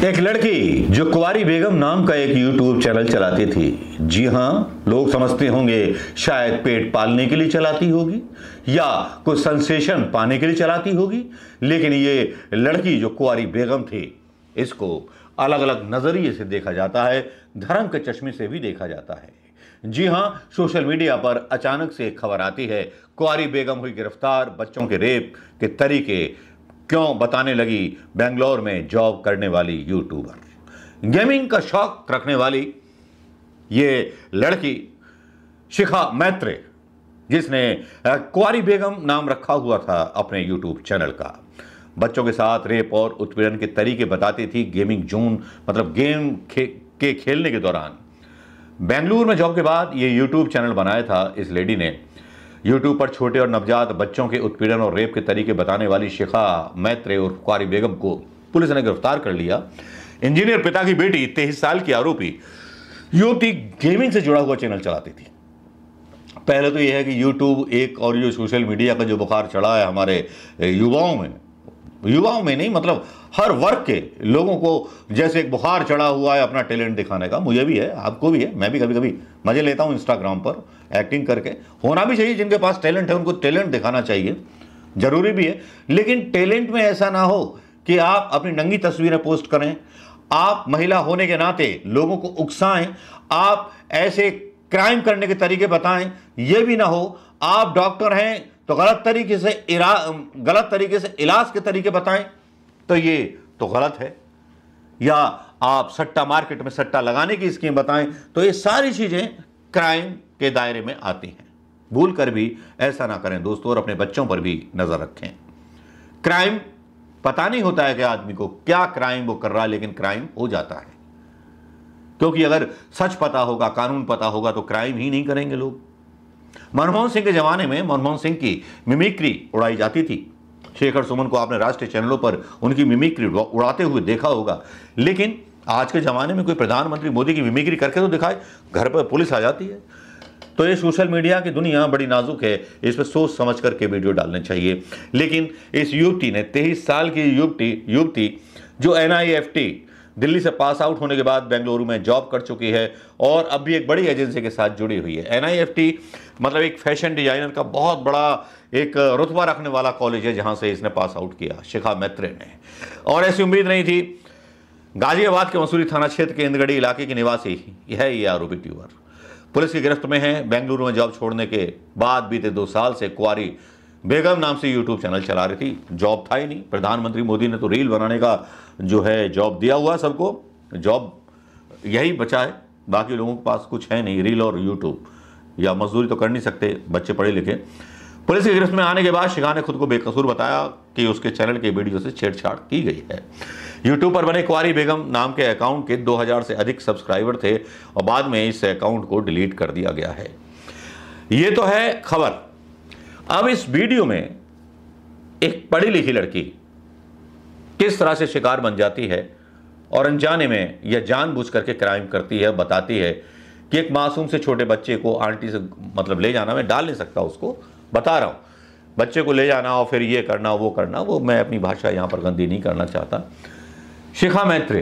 एक लड़की जो कुंवारी बेगम नाम का एक यूट्यूब चैनल चलाती थी। जी हाँ, लोग समझते होंगे शायद पेट पालने के लिए चलाती होगी या कुछ सेंसेशन पाने के लिए चलाती होगी, लेकिन ये लड़की जो कुंवारी बेगम थी, इसको अलग अलग नजरिए से देखा जाता है, धर्म के चश्मे से भी देखा जाता है। जी हाँ, सोशल मीडिया पर अचानक से एक खबर आती है, कुंवारी बेगम हुई गिरफ्तार, बच्चों के रेप के तरीके क्यों बताने लगी बेंगलोर में जॉब करने वाली यूट्यूबर। गेमिंग का शौक रखने वाली ये लड़की शिखा मैत्रे, जिसने कुंवारी बेगम नाम रखा हुआ था अपने यूट्यूब चैनल का, बच्चों के साथ रेप और उत्पीड़न के तरीके बताती थी। गेमिंग जोन मतलब गेम के खेलने के दौरान बेंगलुरु में जॉब के बाद ये यूट्यूब चैनल बनाया था इस लेडी ने। यूट्यूब पर छोटे और नवजात बच्चों के उत्पीड़न और रेप के तरीके बताने वाली शिखा मैत्रे और कुंवारी बेगम को पुलिस ने गिरफ्तार कर लिया। इंजीनियर पिता की बेटी 23 साल की आरोपी युवती गेमिंग से जुड़ा हुआ चैनल चलाती थी। पहले तो यह है कि यूट्यूब एक और ये सोशल मीडिया का जो बुखार चढ़ा है हमारे युवाओं में नहीं, मतलब हर वर्ग के लोगों को जैसे एक बुखार चढ़ा हुआ है अपना टैलेंट दिखाने का। मुझे भी है, आपको भी है, मैं भी कभी कभी मजे लेता हूं इंस्टाग्राम पर एक्टिंग करके। होना भी चाहिए, जिनके पास टैलेंट है उनको टैलेंट दिखाना चाहिए, जरूरी भी है। लेकिन टैलेंट में ऐसा ना हो कि आप अपनी नंगी तस्वीरें पोस्ट करें, आप महिला होने के नाते लोगों को उकसाएं, आप ऐसे क्राइम करने के तरीके बताएं। यह भी ना हो आप डॉक्टर हैं तो गलत तरीके से इलाज के तरीके बताएं, तो ये तो गलत है। या आप सट्टा मार्केट में सट्टा लगाने की स्कीम बताएं, तो ये सारी चीजें क्राइम के दायरे में आती हैं। भूल कर भी ऐसा ना करें दोस्तों, और अपने बच्चों पर भी नजर रखें। क्राइम पता नहीं होता है कि आदमी को क्या क्राइम वो कर रहा है, लेकिन क्राइम हो जाता है। क्योंकि अगर सच पता होगा, कानून पता होगा, तो क्राइम ही नहीं करेंगे लोग। मनमोहन सिंह के जमाने में मनमोहन सिंह की मिमिक्री उड़ाई जाती थी। शेखर सुमन को आपने राष्ट्रीय चैनलों पर उनकी मिमिक्री उड़ाते हुए देखा होगा, लेकिन आज के जमाने में कोई प्रधानमंत्री मोदी की मिमिक्री करके तो दिखाए, घर पर पुलिस आ जाती है। तो ये सोशल मीडिया की दुनिया बड़ी नाजुक है, इस पर सोच समझ करके वीडियो डालने चाहिए। लेकिन इस युवती ने 23 साल की युवती जो NIFT दिल्ली से पास आउट होने के बाद बेंगलुरु में जॉब कर चुकी है और अब भी एक बड़ी एजेंसी के साथ जुड़ी हुई है। NIFT मतलब एक फैशन डिजाइनर का बहुत बड़ा एक रुतबा रखने वाला कॉलेज है, जहां से इसने पास आउट किया शिखा मैत्रे ने। और ऐसी उम्मीद नहीं थी। गाजियाबाद के मसूरी थाना क्षेत्र के इंदगड़ी इलाके की निवासी है ये आरोपी यूट्यूबर, पुलिस की गिरफ्त में है। बेंगलुरु में जॉब छोड़ने के बाद बीते 2 साल से कुंवारी बेगम नाम से यूट्यूब चैनल चला रही थी। जॉब था ही नहीं, प्रधानमंत्री मोदी ने तो रील बनाने का जो है जॉब दिया हुआ सबको, जॉब यही बचा है, बाकी लोगों के पास कुछ है नहीं, रील और यूट्यूब, या मजदूरी तो कर नहीं सकते बच्चे पढ़े लिखे। पुलिस की गिरफ्त में आने के बाद शिखा ने खुद को बेकसूर बताया कि उसके चैनल के वीडियो से छेड़छाड़ की गई है। यूट्यूब पर बने कुंवारी बेगम नाम के अकाउंट के 2000 से अधिक सब्सक्राइबर थे और बाद में इस अकाउंट को डिलीट कर दिया गया है। ये तो है खबर। अब इस वीडियो में एक पढ़ी लिखी लड़की किस तरह से शिकार बन जाती है और अनजाने में या जानबूझ करके क्राइम करती है, बताती है कि एक मासूम से छोटे बच्चे को आंटी से मतलब ले जाना, मैं डाल नहीं सकता उसको, बता रहा हूं, बच्चे को ले जाना और फिर ये करना वो करना, वो मैं अपनी भाषा यहां पर गंदी नहीं करना चाहता। शिखा मैत्रे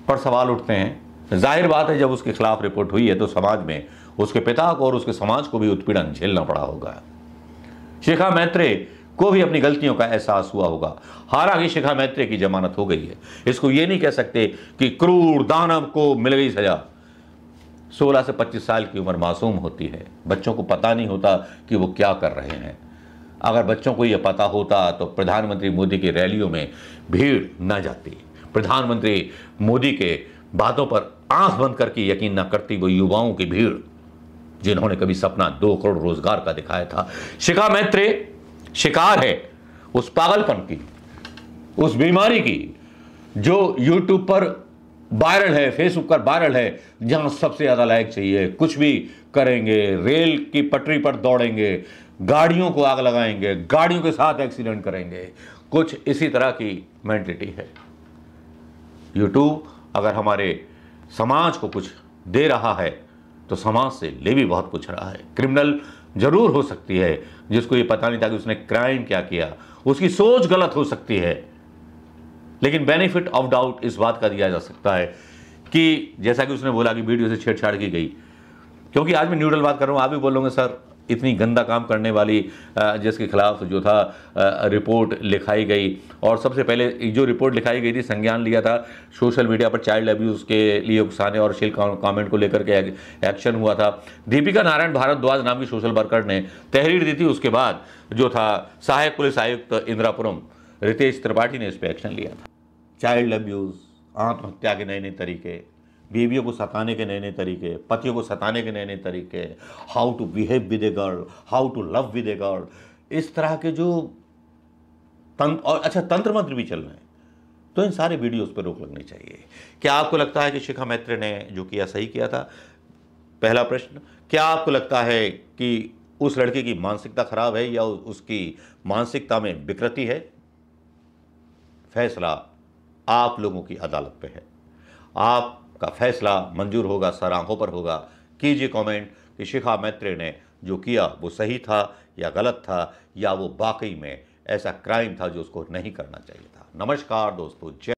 पर सवाल उठते हैं। जाहिर बात है, जब उसके खिलाफ रिपोर्ट हुई है तो समाज में उसके पिता को और उसके समाज को भी उत्पीड़न झेलना पड़ा होगा। शिखा मैत्रे को भी अपनी गलतियों का एहसास हुआ होगा। हालांकि शिखा मैत्रे की जमानत हो गई है, इसको ये नहीं कह सकते कि क्रूर दानव को मिल गई सजा। 16 से 25 साल की उम्र मासूम होती है, बच्चों को पता नहीं होता कि वो क्या कर रहे हैं। अगर बच्चों को यह पता होता तो प्रधानमंत्री मोदी की रैलियों में भीड़ न जाती, प्रधानमंत्री मोदी के बातों पर आंख बंद करके यकीन न करती वो युवाओं की भीड़ जिन्होंने कभी सपना 2 करोड़ रोजगार का दिखाया था। शिखा मैत्रे शिकार है उस पागलपन की, उस बीमारी की जो यूट्यूब पर वायरल है, फेसबुक पर वायरल है, जहां सबसे ज्यादा लाइक चाहिए, कुछ भी करेंगे, रेल की पटरी पर दौड़ेंगे, गाड़ियों को आग लगाएंगे, गाड़ियों के साथ एक्सीडेंट करेंगे, कुछ इसी तरह की मेंटलिटी है। यूट्यूब अगर हमारे समाज को कुछ दे रहा है तो समाज से ले भी बहुत कुछ रहा है। क्रिमिनल जरूर हो सकती है जिसको ये पता नहीं था कि उसने क्राइम क्या किया, उसकी सोच गलत हो सकती है, लेकिन बेनिफिट ऑफ डाउट इस बात का दिया जा सकता है कि जैसा कि उसने बोला कि वीडियो से छेड़छाड़ की गई, क्योंकि आज मैं न्यूट्रल बात कर रहा हूँ, आप भी बोलोगे सर इतनी गंदा काम करने वाली जिसके खिलाफ जो था रिपोर्ट लिखाई गई, और सबसे पहले जो रिपोर्ट लिखाई गई थी संज्ञान लिया था सोशल मीडिया पर चाइल्ड अब्यूज़ के लिए उकसाने और शिल कमेंट को लेकर के एक्शन हुआ था। दीपिका नारायण भारद्वाज नाम की सोशल वर्कर ने तहरीर दी थी, उसके बाद जो था सहायक पुलिस आयुक्त इंदिरापुरम रितेश त्रिपाठी ने इस पर एक्शन लिया था। चाइल्ड अब्यूज़, आत्महत्या के नए नए तरीके, बीवियों को सताने के नए नए तरीके, पतियों को सताने के नए नए तरीके, how to behave with a girl, how to love with a girl, इस तरह के जो और अच्छा तंत्र मंत्र भी चल रहे हैं, तो इन सारे वीडियोस पर रोक लगनी चाहिए। क्या आपको लगता है कि शिखा मैत्री ने जो किया सही किया था? पहला प्रश्न। क्या आपको लगता है कि उस लड़के की मानसिकता खराब है या उसकी मानसिकता में विकृति है? फैसला आप लोगों की अदालत पे है। आपका फैसला मंजूर होगा, सर आंखों पर होगा। कीजिए कमेंट कि शिखा मैत्री ने जो किया वो सही था या गलत था, या वो वाकई में ऐसा क्राइम था जो उसको नहीं करना चाहिए था। नमस्कार दोस्तों, जय